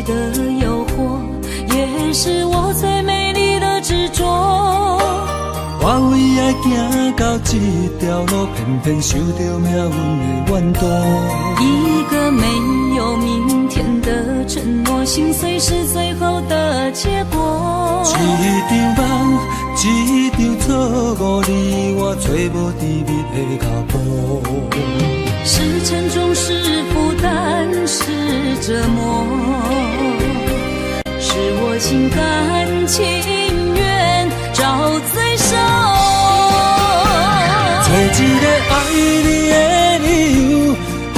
起的诱惑，也是我最美丽的执着。我为爱行到这条路，偏偏受到命运的怨妒。一个没有明天的承诺，心碎是最后的结果。一场梦，一场错误，你我找无甜蜜的脚步。是沉重，是负担，是折磨，是我心甘情愿找罪受。找一个爱你的理由，予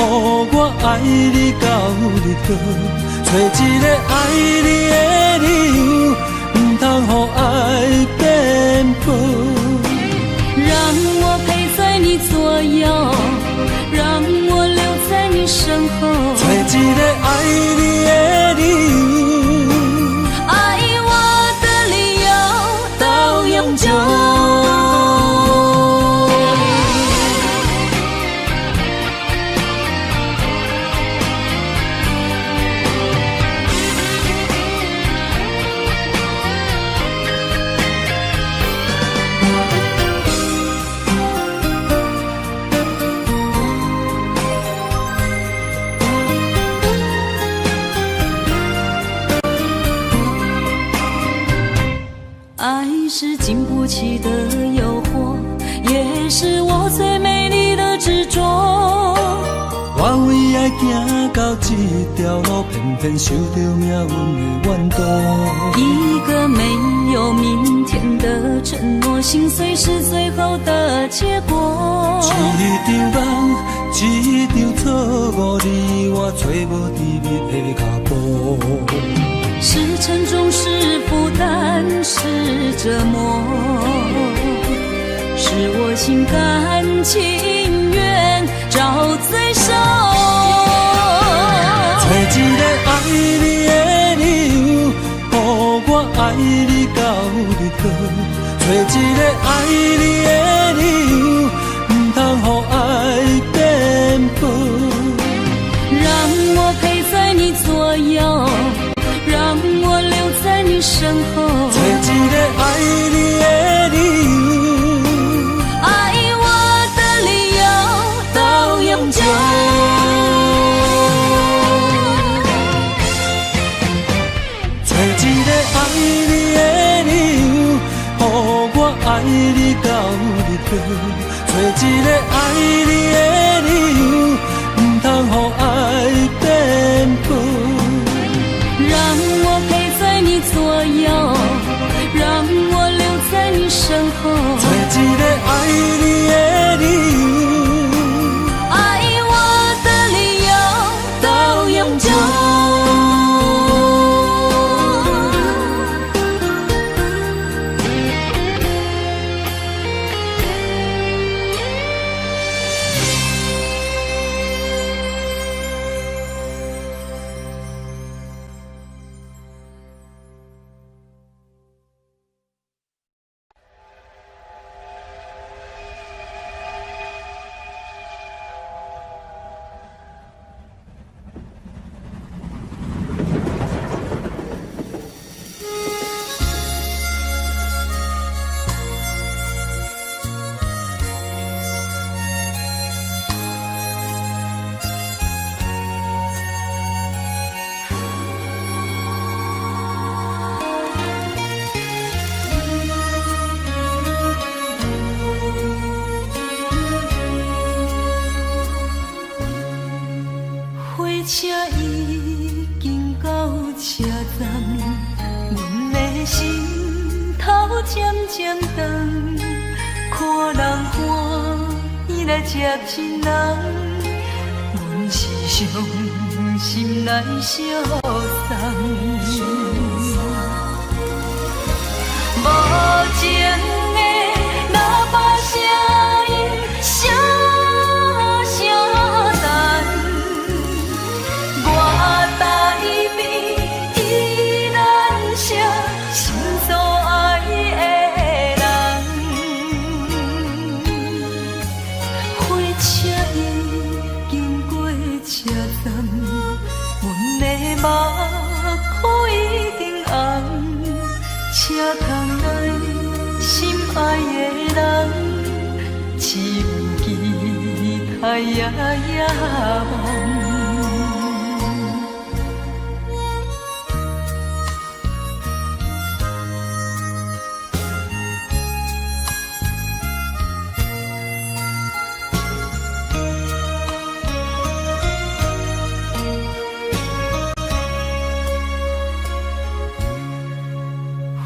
我爱你到日落。找一个爱你的理由，不通予爱变薄。让我陪在你左右，让我留在你身后。找一个爱你的理由，爱我的理由到永久。爱是经不起的诱惑，也是我最美丽的执着。我为爱行到这条路，偏偏受到命运的怨妒。一个没有明天的承诺，心碎是最后的结果。一场梦，一场错误，你我找无甜蜜的脚步。是沉重，是负担，是折磨，是我心甘情愿找罪受。找一个爱你的理由，予我爱你到日落。找一个爱你的理由，不通予爱变薄。让我陪在你左右，让我留在你身后。找一个爱你的理由，爱我的理由到永久。找一个爱你的理由，予我爱你到日落。找一个爱你的理由，不通予爱变薄。让我陪在你左右，让我留在你身后。找一个爱你的理由，爱我的理由到永久。火车已经到车站，阮的心头渐渐长，看人欢喜来接亲人，阮是伤心来相送。无情的喇叭声音，声声等。我台边依然写心所爱的人，火车已经过车站，阮的目通来心爱的人，只有期待夜夜梦。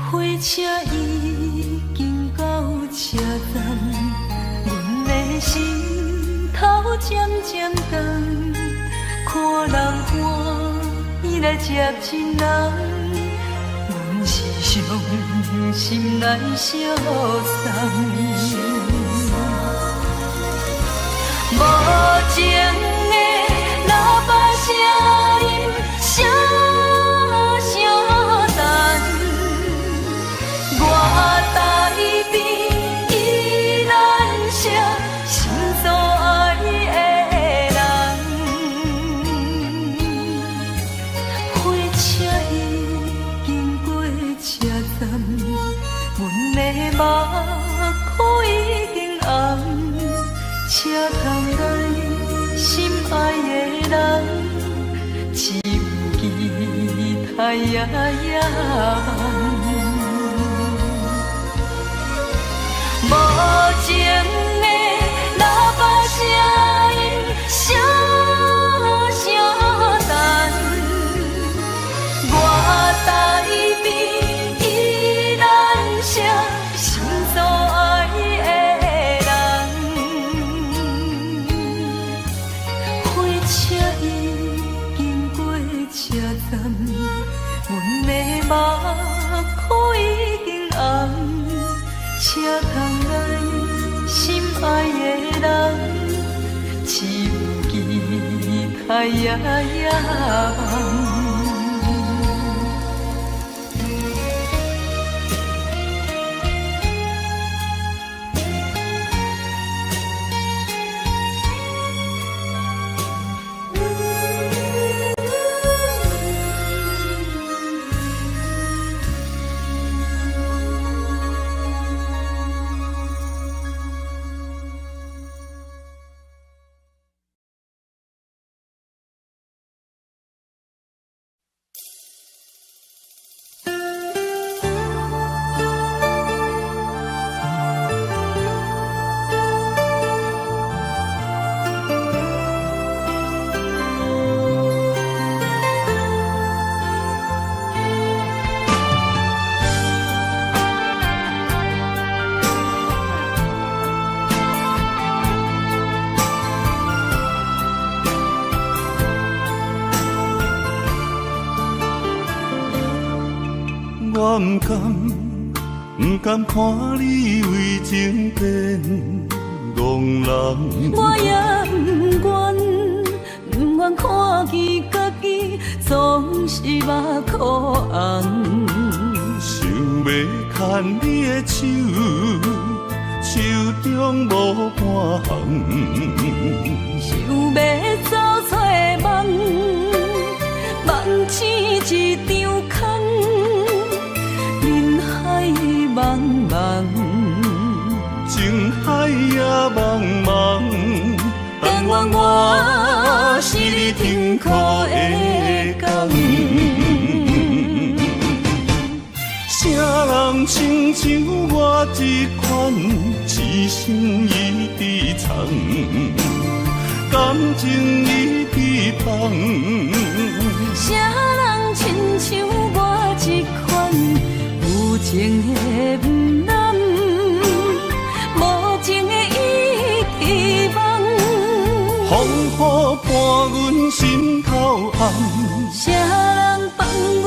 火车已经到车站，阮的心头渐渐重，看人欢喜来接亲人，阮是伤心来相送。无情的喇叭声音，声声等。我台边依然写心所爱的人，火车已经过车站，阮的目眶已经红，车通来心爱的人，只有期待夜夜梦。无情的喇叭声音，声声等。我台边依然写心所爱的人，火车已经过车站，阮的目眶已经红。车通来心爱的人，只有期待夜夜梦。我不甘看你为情变憨人，我也不愿看见家己总是目眶红。想要牵你的手，手中无半项，想要走出梦，梦醒一场空。人海茫茫，情海也茫茫，但愿我是你痛苦的港。啥人亲像我这款痴心已被藏，感情已被放。啥人亲像我这款有情的不男，无情的已遗忘。风雨伴阮心头暗，啥人放阮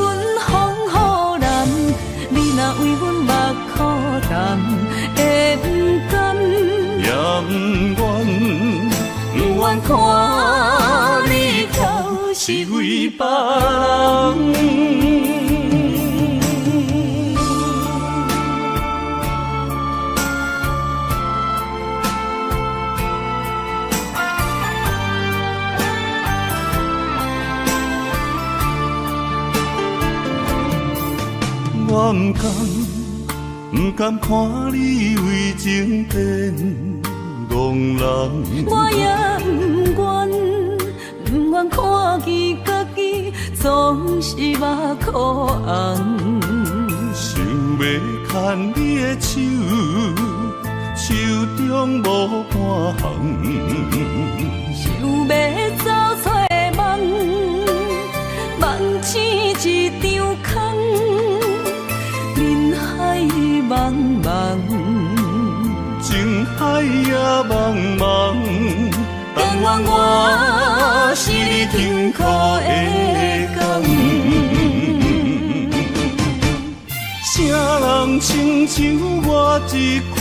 风雨男？你若为阮目苦淡，会不甘？也不愿，不愿看你头是为别人。我不甘不甘看你为情变憨人。我也不愿看见家己总是目眶红。想要牵你的手，手中无半项。想要走找梦，梦醒一场空。人海茫茫，情海也茫茫。但愿我是你痛苦的工。啥人亲像我这款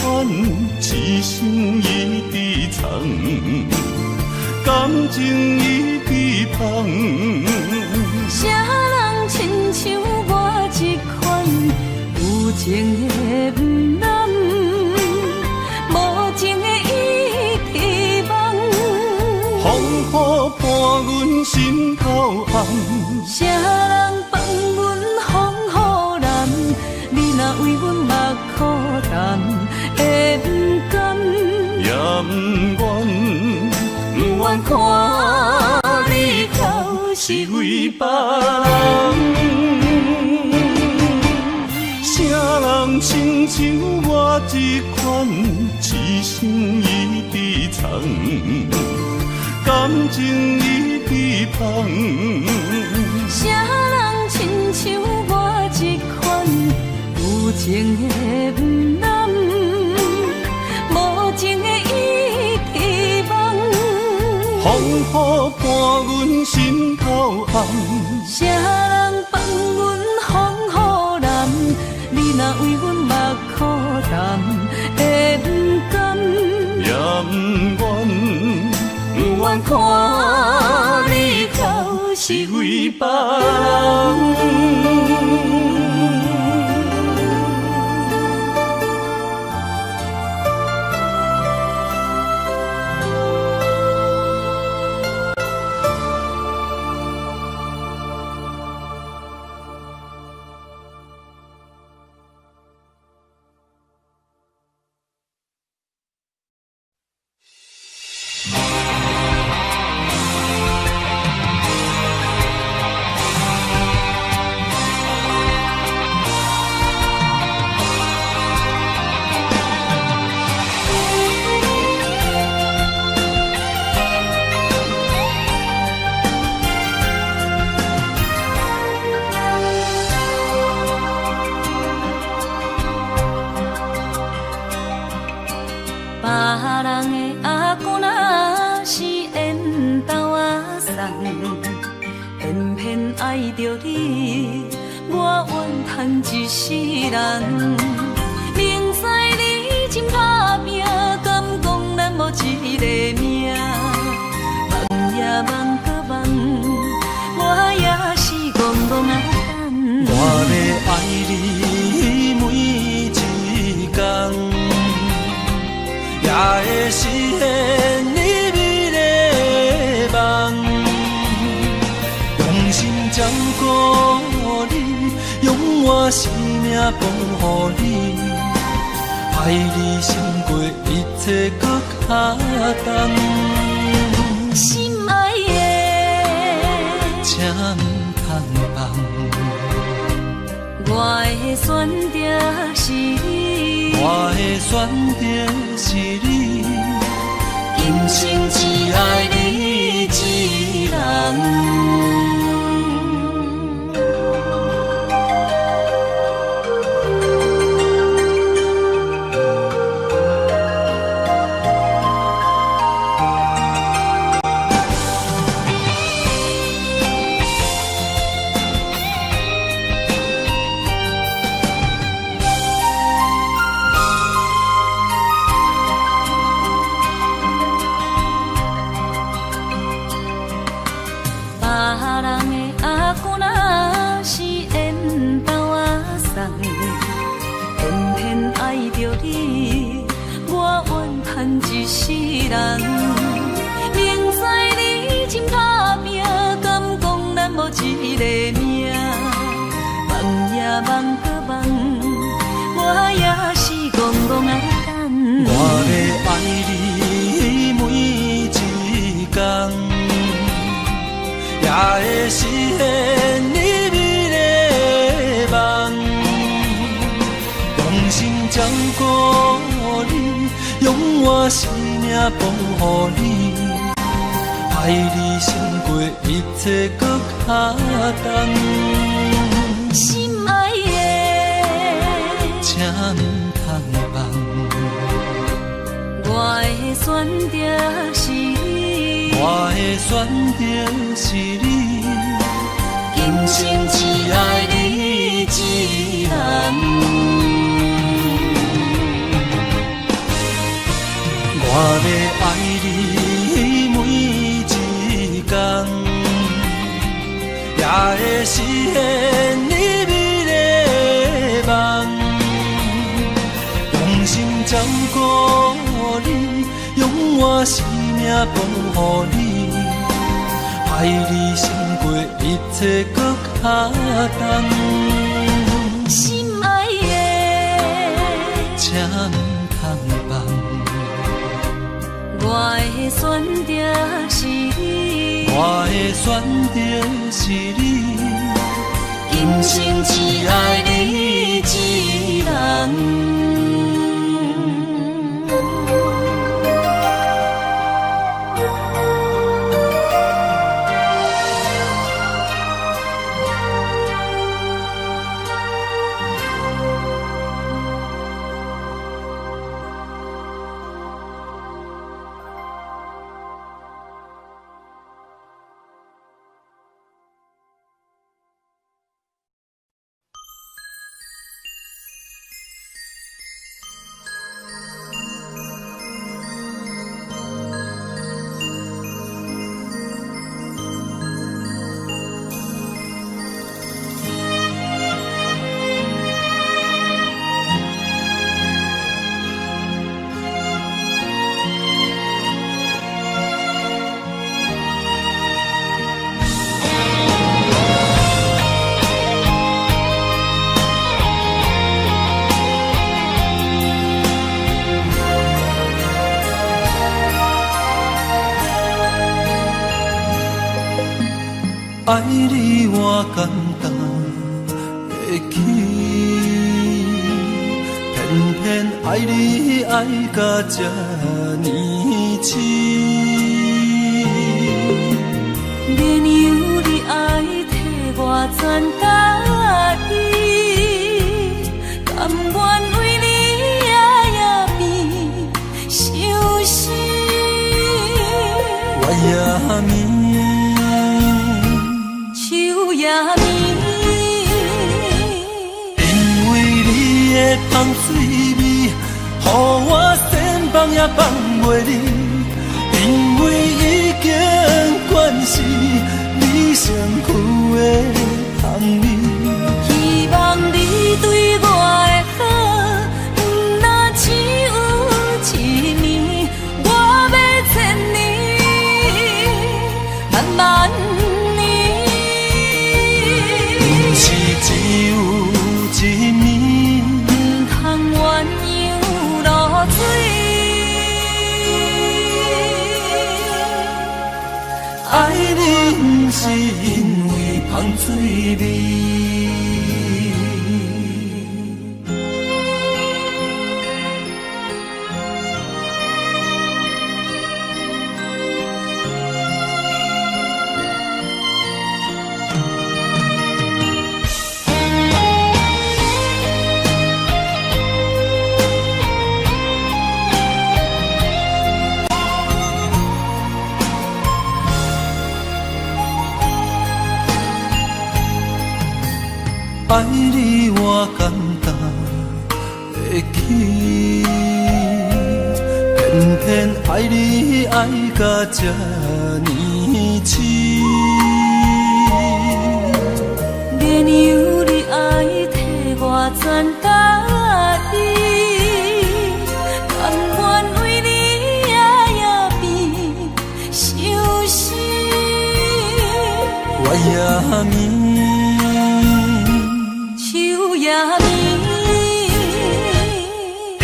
痴心已悲藏，感情已悲芳。啥人亲像我这款有情的不甘，无情的伊希望。风雨伴阮心头红。啥人放阮风雨难？你若为阮目苦淡，会不甘？也不愿，不愿看你头是为别人。啥人亲像我这款痴心已悲藏，感情已悲芳。啥人亲像我这款有情的不甘，无情的伊希望。风雨伴阮心头红。啥人放阮风雨难？你若为阮目苦淡，会不甘？也不愿，不愿看你头是为别人。一世人，明知你真打拼，敢讲咱无一个命？梦也梦搁梦，我也是戆戆啊等。我要爱你每一天，也会实现你美丽的梦，用心照顾你。用我生命保护你，爱你胜过一切搁较重。心爱的，请毋通放，我的选择是你，我的选择是你，今生只爱你一人。一世人，明知你真打拼，敢讲咱无一个命？梦也梦搁梦，我也。要爱你每一天，也会实现你美丽的梦。用心照顾你，用我生命保护你，爱你胜过一切搁较重。心爱的，请唔通放。我的选择是你，我的选择是你，今生只爱你一人。我要爱你每一天，也会实现你美丽的梦。用心照顾你，用我生命保护你，爱你胜过一切搁较重。心爱的，请唔通放。我的选择是你，我的选择是你，今生只爱你一人。爱你我简单会起，偏偏爱你爱到这呢深。免由你爱替我全答应，甘愿为你夜夜眠伤心。我也眠。夜眠，因为你的香水味，予我先放也放袂离。因为已经惯是你身躯的香味，希望你对我的好，不若只有一年，我要千年，慢慢。只有一暝，不通鸳鸯落水。爱你不是因为香水味。爱你我简单会起，偏偏爱你爱到这呢深。免由你爱替我全答应，甘愿为你夜夜眠伤心。我也眠。夜眠，因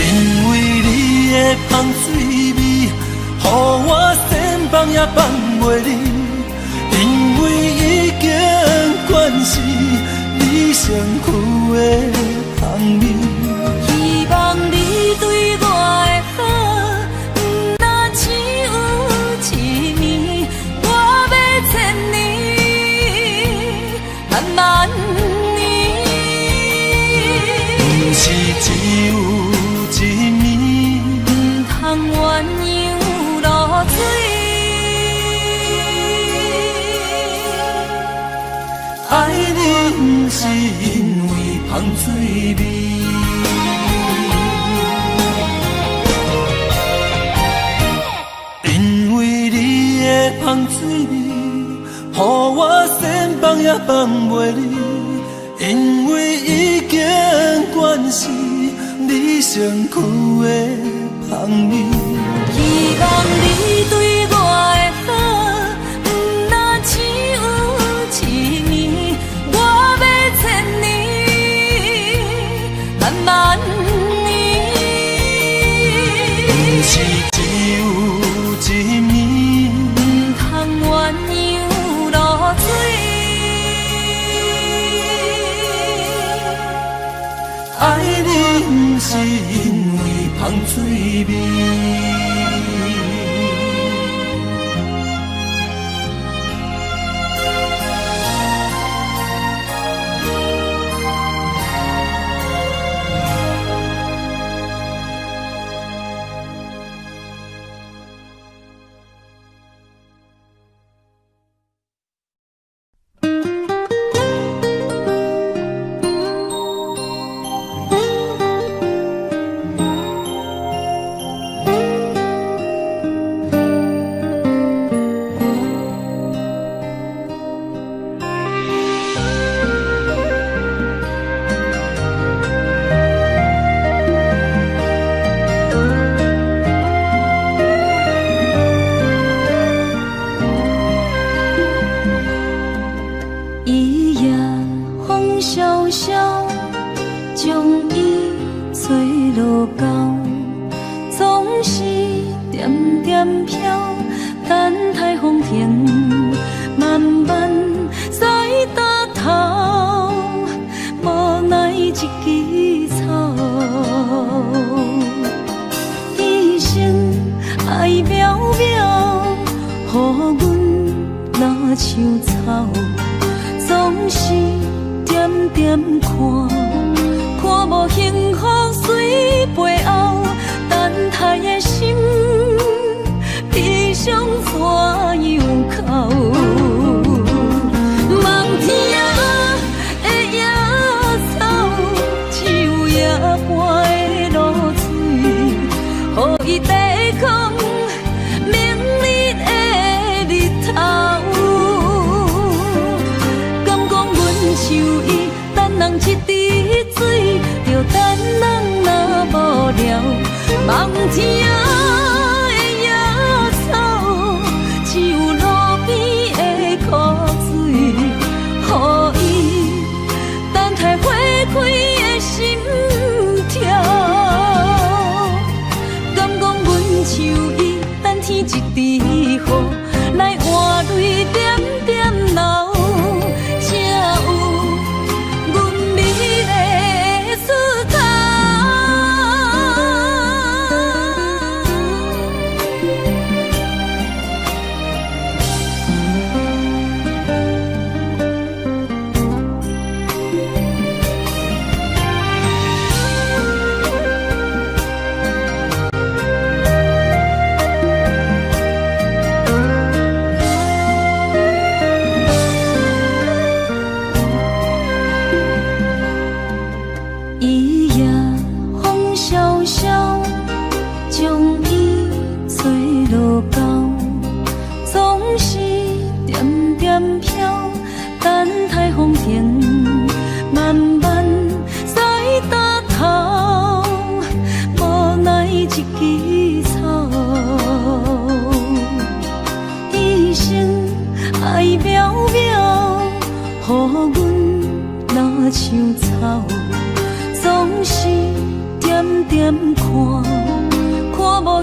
为你的香水味，予我千放也放袂离，因为已经惯是你上苦的香味。希望你对我的好，若只有一年，我要千年，万年。不是只有一年，不通鸳鸯落水。爱你不是因为香水味。因为你的香水味，予我千放也放袂离。因为已经惯是你上苦的香味。希望你对我的好，若只有一年，我要千年，万年。不是只有一年，不通鸳鸯落水。爱你不是因为香水味。总是点点看，看无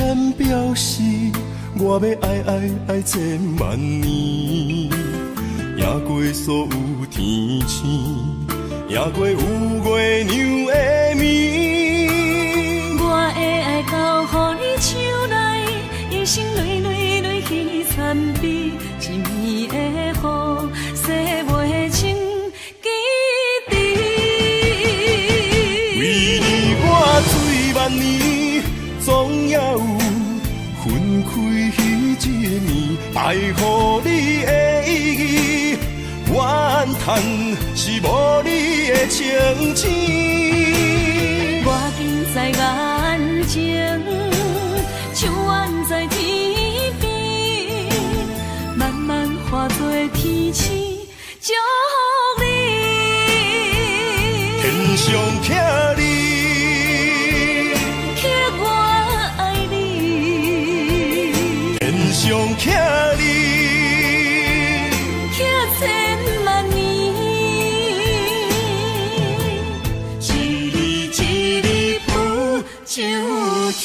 间表示，我要爱千万年，赢过所有天星，赢过有月娘的面。我的爱交予你手内，一生泪泪泪去参比，一暝的雨，洗袂清记忆。为你我醉万年，总也有分开彼一暝，爱予你的意义，怨叹是无你的情痴。我近在眼前，像远在天边，慢慢化作天星，祝福你。天上徛你，刻我爱你，天上徛你，刻千万年，一日一日不就天。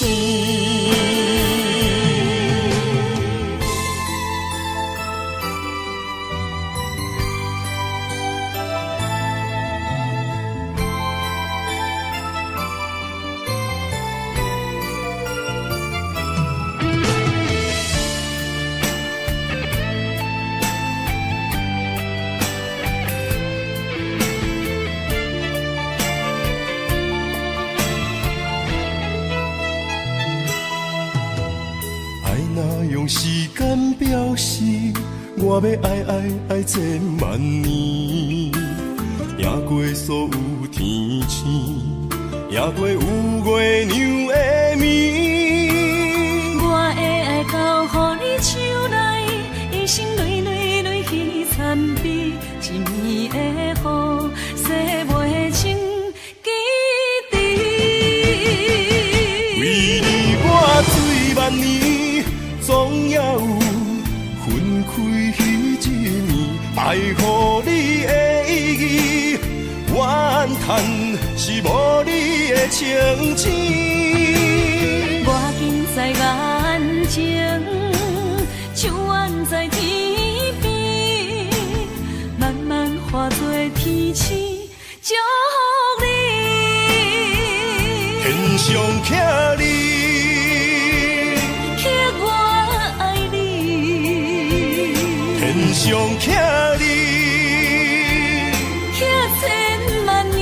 用时间表示，我要爱千万年，赢过所有天星，赢过有月娘的面。我的爱交予你手内，一生泪泪泪去参比，一暝的雨，洗袂清记忆。为你我醉万年，总也有分开彼一暝，爱予你的意义，怨叹是无你的情痴。我近在眼前，像远在天边，慢慢化作天星，祝福你。天上徛你，刻我爱你，天上徛你，刻千万年，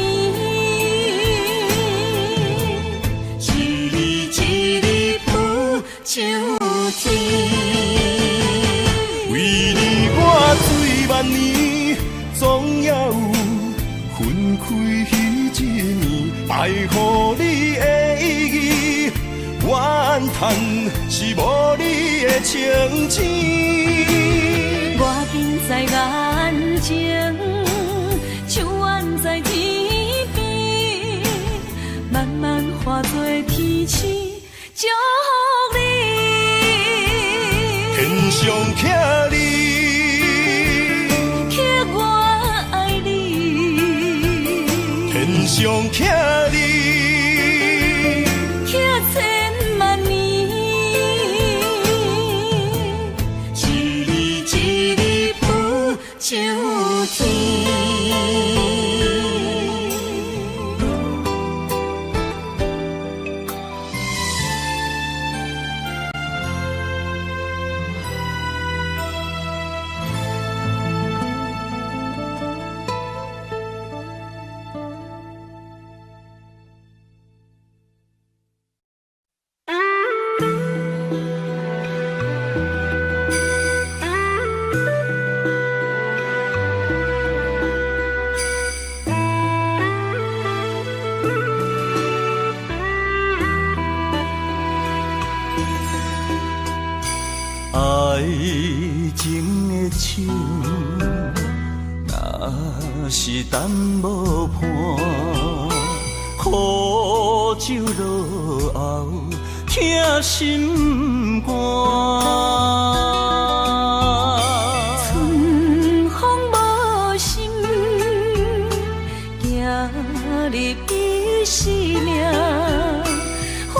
一日一日不就天。为你我醉万年，总也有分开彼一暝，爱予你的意义，怨叹是无你的情痴。我近在眼前，像远在天边，慢慢化作天星，祝福你。天上徛你，刻我爱你，天上徛你，刻千万年，一日一日不就天。爱情的树，若是等无伴，苦酒落后，疼心肝。春风无心，行入伊生命，花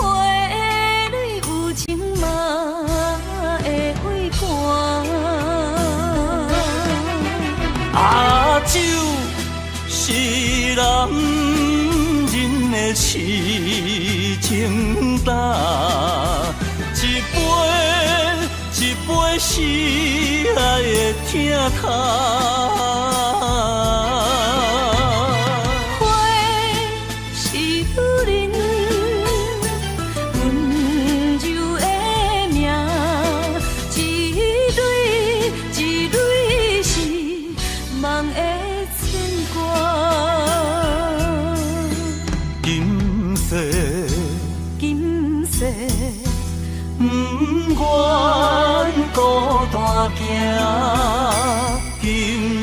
蕊有情。痴情担，一杯是爱的疼痛。花是女人温柔的名，一蕊是梦的牵挂。今世今世不愿孤单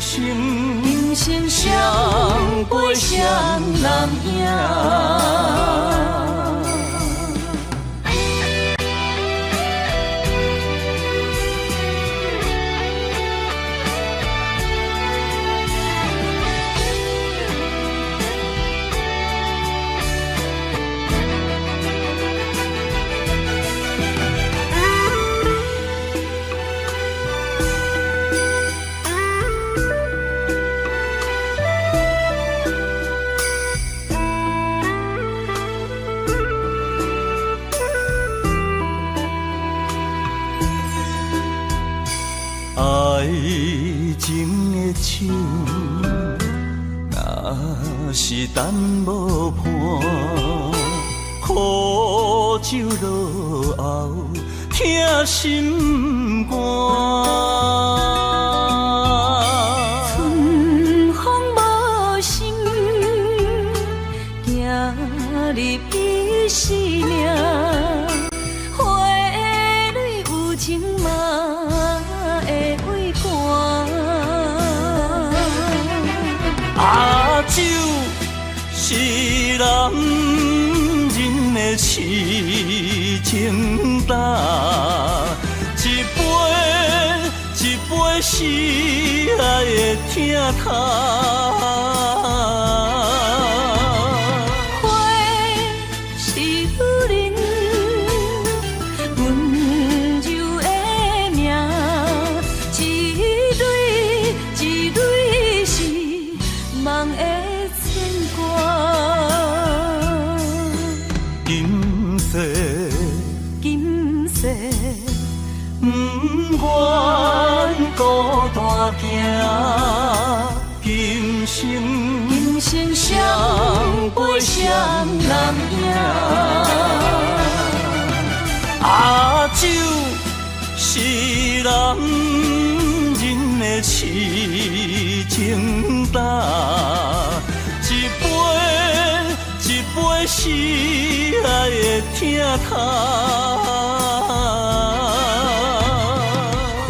行，今生双飞双人影。爱情的枪，若是等无伴，苦酒落后，疼心肝。春风无心，行入伊生命。花蕊有情嘛会为寒。啊，酒是男人的痴情担，一杯是爱的疼痛。花是女人温柔的名，一蕊是梦的牵挂。今世不愿孤单行，今生双飞双人影。啊，酒是男人的痴情担，一杯是爱的疼痛。花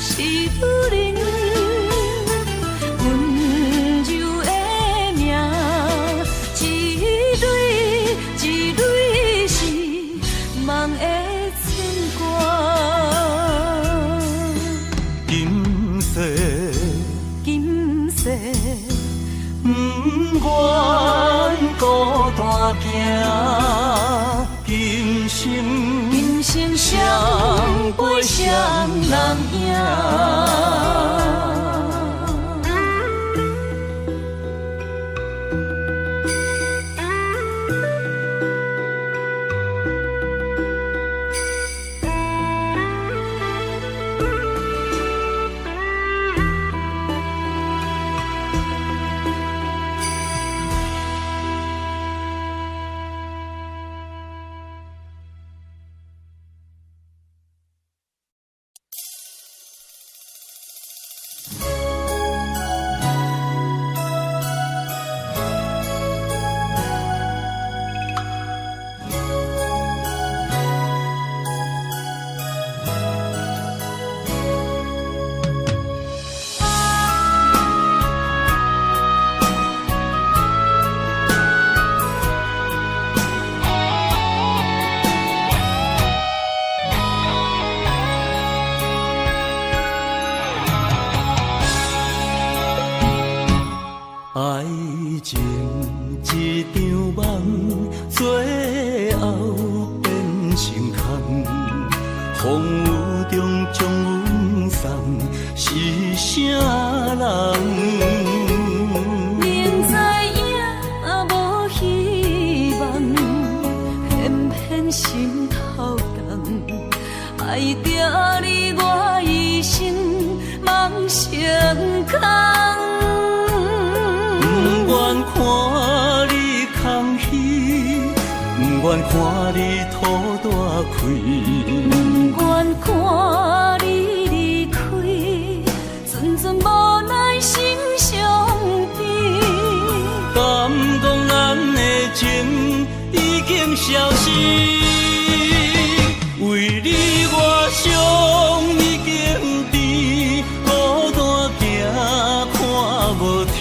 是女人温柔的名，一蕊是梦的牵挂。今世不愿孤单行，今生双飞双人影。爱情一场梦，最后变成空。风雨中将阮送，是啥人？明知影无希遍心头重，爱着你我一生梦成空。不愿看你空虚，不愿看你土大开，不愿看你离开，阵阵无奈心伤悲。感动咱的情已经消失，为你我伤已经甜，孤单行看无天。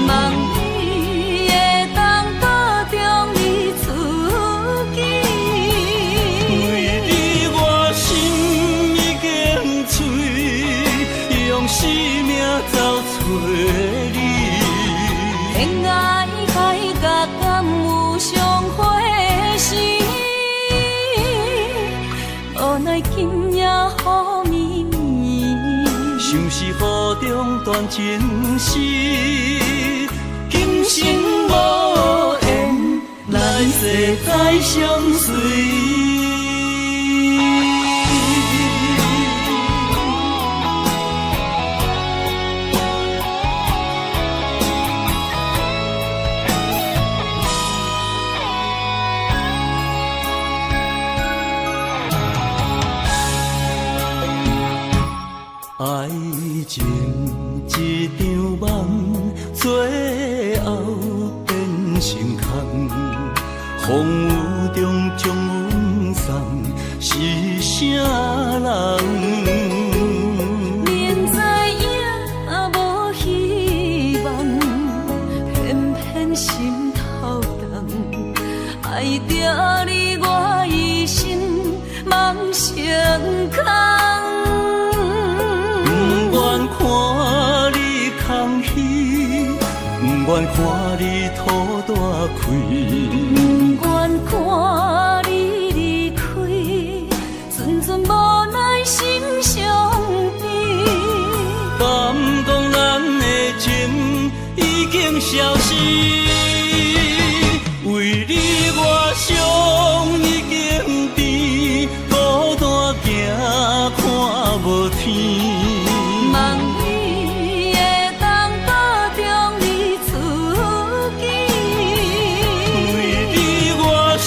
望你会当保重你自己，为你我心已经碎，用生命走找你。恋爱海角敢有相会时，无奈今夜雨绵绵。像是雨中断情丝，今生无缘，来世再相随。爱情一场梦，最后变成空。风雨中将阮送，是啥人？明知影无希望，偏偏心头重，爱着你我一生梦成空。不愿看你空虚，不愿看你土大开，不愿看你离开，阵阵无奈心伤悲。感动咱的情已经消失，为你我伤已经甜，孤单行看无天。望你会当保重你自己，为你我心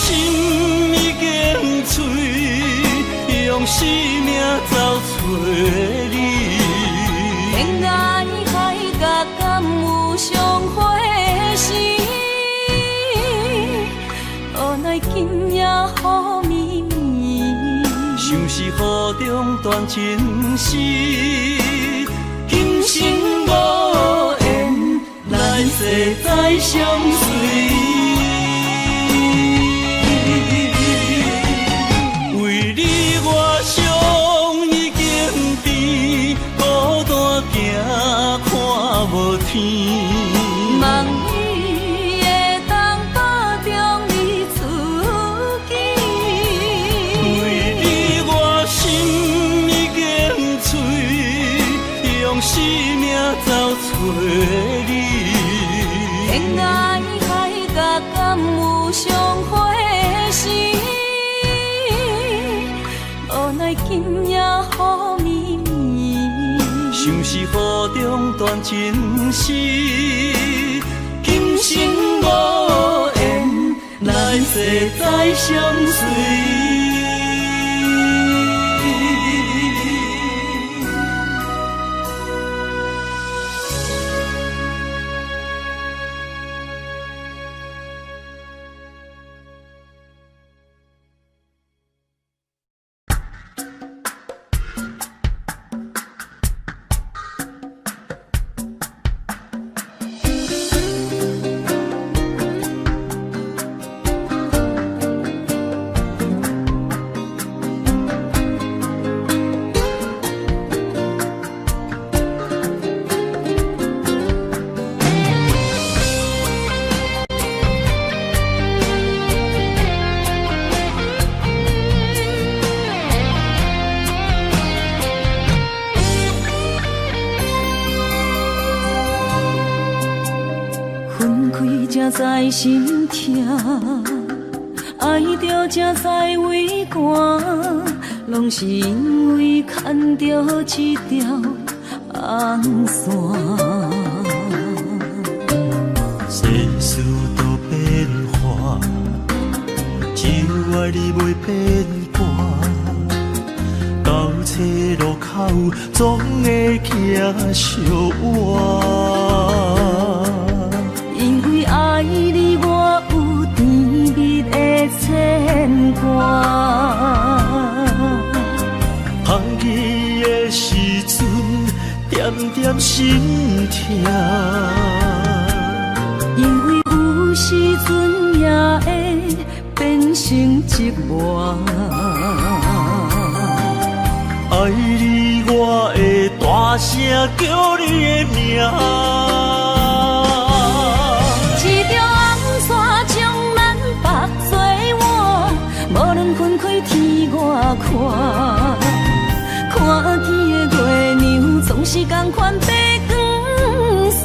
已经碎，用生命走找你。恋爱海角敢有相会时，无奈今夜雨绵绵。像是雨中断情丝，今生无缘，来世再相随。为你我伤已经甜，孤单行看无天。望你会当保重你自己，为你我心已经碎，用生命走找你。恋爱海角敢有相会时，无奈今夜雨绵绵。像是雨中断情丝，今生无缘，来世再相随。分开才知心痛，爱爱着才知为寒，拢是因为牵着一条红线。世事都变化，只有爱你袂变卦。到车路口，总会行相换。因为爱你，我有甜蜜的牵挂。风起的时阵，点点心痛。因为有时阵也会变成寂寞。爱你，我会大声叫你的名。一条红线将咱绑做我，无论分开天外看。看见的月亮总是同款白光线。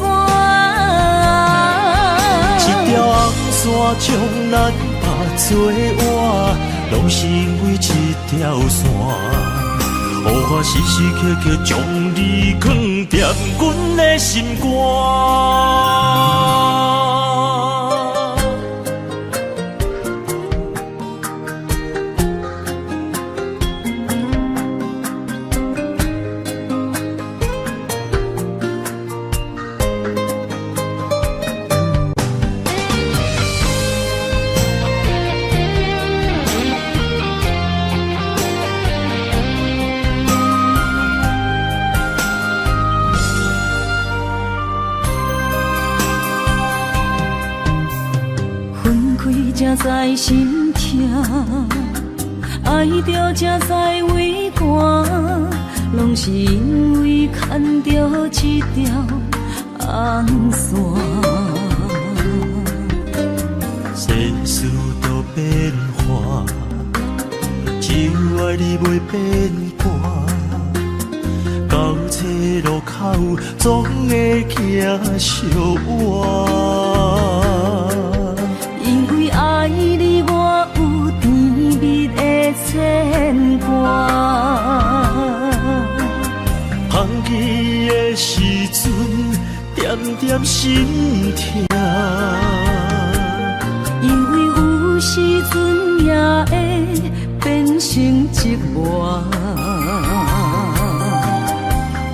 一条红线将咱绑做我，拢是因为一条线。予我时时刻刻将你藏踮阮的心肝。才知心痛，爱着才知为寒，拢是因为牵着一条红线。世事都变化，只有爱你袂变卦。到车路口，总会行相换。因为爱你，我有甜蜜的牵挂。风起的时阵，点点心痛。因为有时阵也会变成寂寞。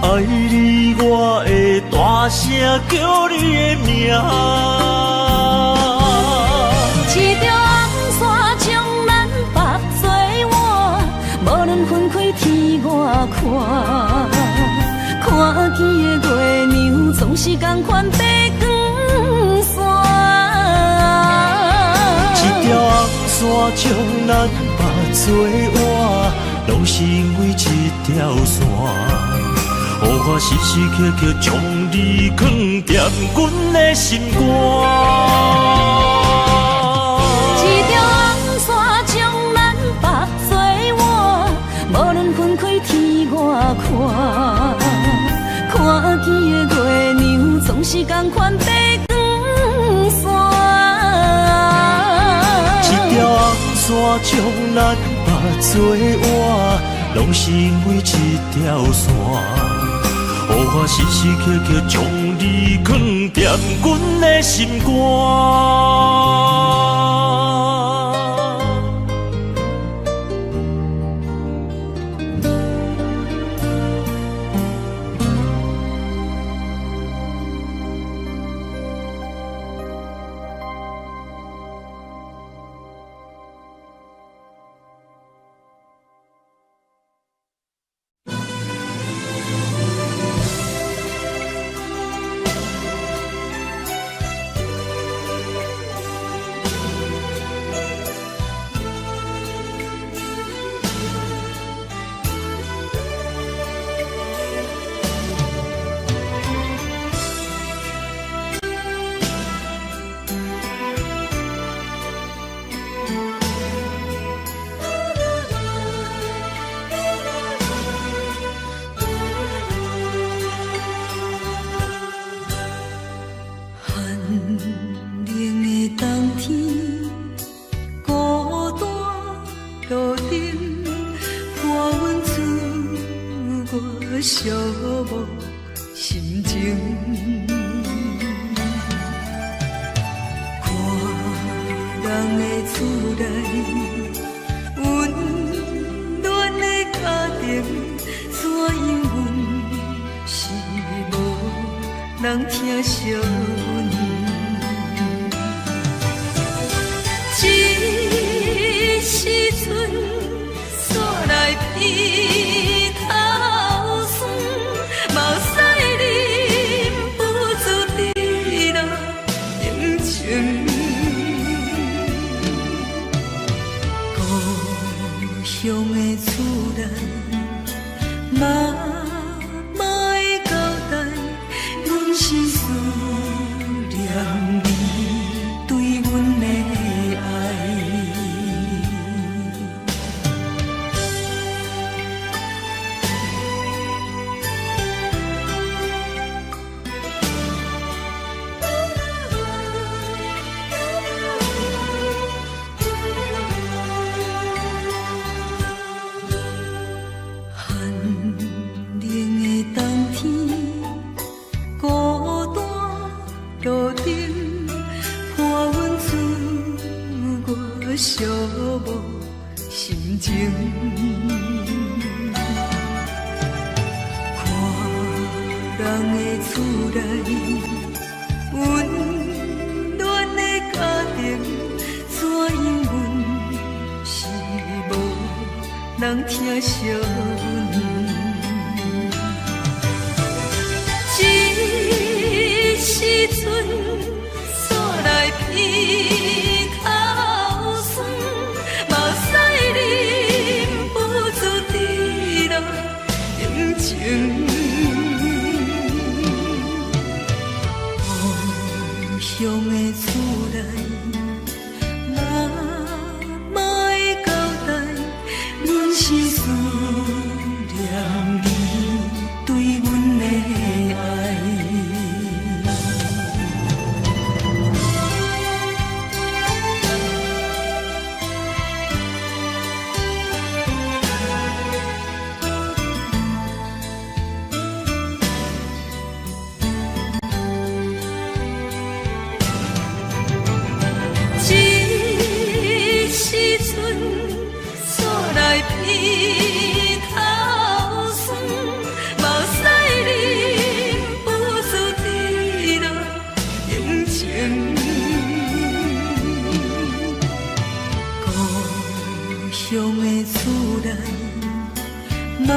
爱你，我会大声叫你的名。一条红线将咱绑做我，无论分开天外看。看见的月亮总是同款白光线。一条红线将咱绑做我，拢是因为一条线。予我时时刻刻将你藏踮阮的心肝。一条红线将咱绑做我，无论分开天外看。看见的月亮总是同款白光线。一条红线将咱绑做我，拢是因为一条线。予我时时刻刻将你藏踮阮的心肝。寂寞心情。看人的厝内温暖的家庭，怎因阮是无人疼惜阮？一时阵煞来披头酸，嘛使忍不住滴落眼睛。故乡的厝内，妈妈的交代，阮是思念你对阮的爱。寂寞心情，看人的厝内温暖的家庭，怎因阮是无人疼惜阮？一时阵煞来披头酸，嘛使忍不住滴落眼睛。故乡的厝内，妈妈的交代，阮是思念你对阮的爱。一时阵煞来披头酸，嘛使忍不住滴落眼睛。故乡的厝内，妈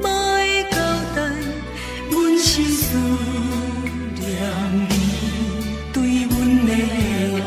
妈的交代，阮是思念你对阮的爱。